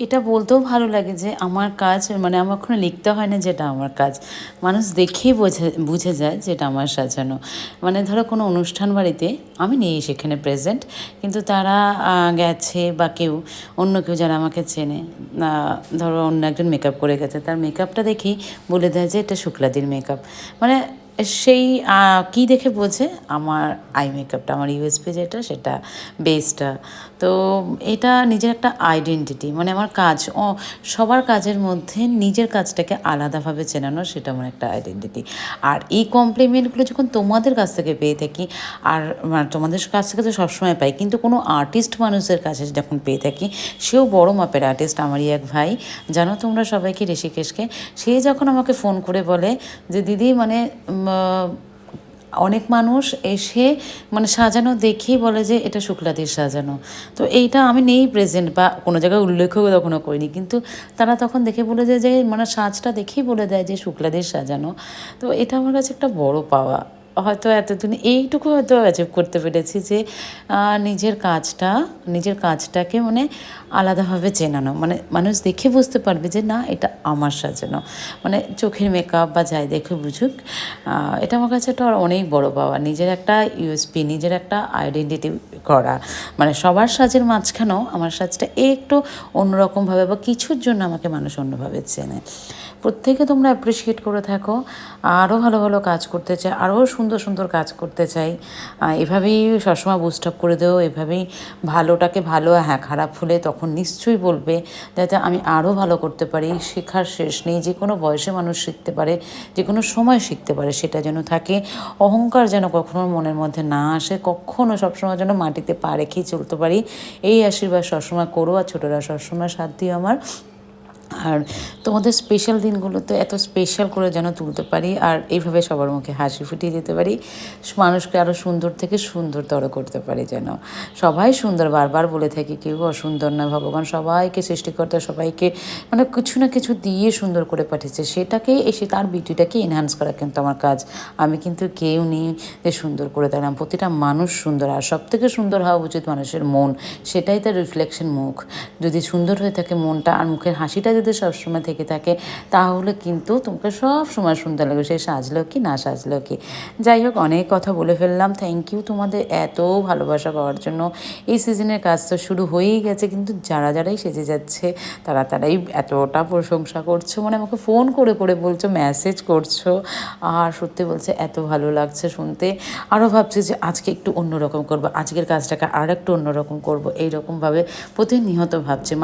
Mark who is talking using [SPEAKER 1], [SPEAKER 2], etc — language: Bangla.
[SPEAKER 1] এটা বলতেও ভালো লাগে যে আমার কাজ মানে আমার কোনো লিখতে হয় না যেটা আমার কাজ, মানুষ দেখেই বুঝে যায় যে এটা আমার সাজানো। মানে ধরো কোনো অনুষ্ঠান বাড়িতে আমি নেই সেখানে প্রেজেন্ট, কিন্তু তারা গেছে বা কেউ অন্য কেউ যারা আমাকে চেনে, ধরো অন্য একজন মেকআপ করে গেছে, তার মেকআপটা দেখেই বলে দেয় যে এটা শুক্লাদির মেকআপ। মানে সেই কী দেখে বোঝে? আমার আই মেকআপটা, আমার ইউএসপি যেটা, সেটা বেসটা। তো এটা নিজের একটা আইডেন্টিটি, মানে আমার কাজ সবার কাজের মধ্যে নিজের কাজটাকে আলাদাভাবে চেনানো, সেটা আমার একটা আইডেন্টিটি। আর এই কমপ্লিমেন্টগুলো যখন তোমাদের কাছ থেকে পেয়ে থাকি, আর তোমাদের কাছ থেকে তো সবসময় পাই, কিন্তু কোনো আর্টিস্ট মানুষের কাছে যখন পেয়ে থাকি, সেও বড় মাপের আর্টিস্ট, আমারই এক ভাই, জানো তোমরা সবাইকে, ঋষিকেশকে, সে যখন আমাকে ফোন করে বলে যে দিদি মানে অনেক মানুষ এসে মানে সাজানো দেখেই বলে যে এটা শুক্লাদির সাজানো। তো এইটা আমি নেই প্রেজেন্ট বা কোনো জায়গায় উল্লেখও তখনও করিনি, কিন্তু তারা তখন দেখে বলে যায় যে মানে সাজটা দেখেই বলে দেয় যে শুক্লাদির সাজানো। তো এটা আমার কাছে একটা বড় পাওয়া। হয়তো এতদিন এইটুকু হয়তো অ্যাচিভ করতে পেরেছি যে নিজের কাজটাকে মানে আলাদাভাবে চেনানো, মানে মানুষ দেখে বুঝতে পারবে যে না এটা আমার সাজানো, মানে চোখের মেকআপ বা যাই দেখে বুঝুক। এটা আমার কাছে একটা অনেক বড় পাওয়া, নিজের একটা ইউএসপি, নিজের একটা আইডেন্টিটি করা। মানে সবার সাজের মাঝখানেও আমার সাজটা একটু অন্যরকমভাবে বা কিছুর জন্য আমাকে মানুষ অন্যভাবে চেনে। প্রত্যেকে তোমরা অ্যাপ্রিসিয়েট করে থাকো, আরও ভালো ভালো কাজ করতে চাই, আরও সুন্দর সুন্দর কাজ করতে চাই। এভাবেই সবসময় বুস্ট আপ করে দেও, এভাবেই ভালোটাকে ভালো, হ্যাঁ খারাপ হলে তখন নিশ্চয়ই বলবে, যাতে আমি আরও ভালো করতে পারি। শেখার শেষ নেই, যে কোনো বয়সে মানুষ শিখতে পারে, যে কোনো সময় শিখতে পারে, সেটা যেন থাকে। অহংকার যেন কখনো মনের মধ্যে না আসে, কখনো সবসময় যেন মাটিতে পা রেখেই চলতে পারি, এই আশীর্বাদ সবসময় করো। আর ছোটোরা সবসময় সাথ দিও আমার। আর তোমাদের স্পেশাল দিনগুলোতে এত স্পেশাল করে যেন তুলতে পারি, আর এইভাবে সবার মুখে হাসি ফুটিয়ে দিতে পারি, মানুষকে আরও সুন্দর থেকে সুন্দরতর করতে পারি। যেন সবাই সুন্দর, বারবার বলে থাকি, কেউ অসুন্দর না, ভগবান সবাইকে, সৃষ্টিকর্তা সবাইকে মানে কিছু না কিছু দিয়ে সুন্দর করে পাঠিয়েছে, সেটাকে এসে তার বিউটিটাকে এনহান্স করা কিন্তু আমার কাজ। আমি কিন্তু কেউ নেই যে সুন্দর করে দিলাম, প্রতিটা মানুষ সুন্দর। আর সবথেকে সুন্দর হওয়া উচিত মানুষের মন, সেটাই তার রিফ্লেকশন মুখ। যদি সুন্দর হয়ে থাকে মনটা, আর মুখের হাসিটা যদি সবসময় থেকে থাকে, তাহলে কিন্তু তোমাকে সব সময় সুন্দর লাগবে, সে সাজলেও কি না সাজলেও কি। যাই হোক, অনেক কথা বলে ফেললাম। থ্যাংক ইউ তোমাদের এত ভালোবাসা পাওয়ার জন্য। এই সিজনের কাজ তো শুরু হয়েই গেছে, কিন্তু যারাই সেজে যাচ্ছে তারাই এতটা প্রশংসা করছো, মানে আমাকে ফোন করে করে বলছো, মেসেজ করছো, আর সত্যি বলছে এত ভালো লাগছে শুনতে। আরও ভাবছি যে আজকে একটু অন্যরকম করবো, আজকের কাজটাকে আর একটু অন্যরকম করবো, এইরকমভাবে প্রতিনিয়ত ভাবছি।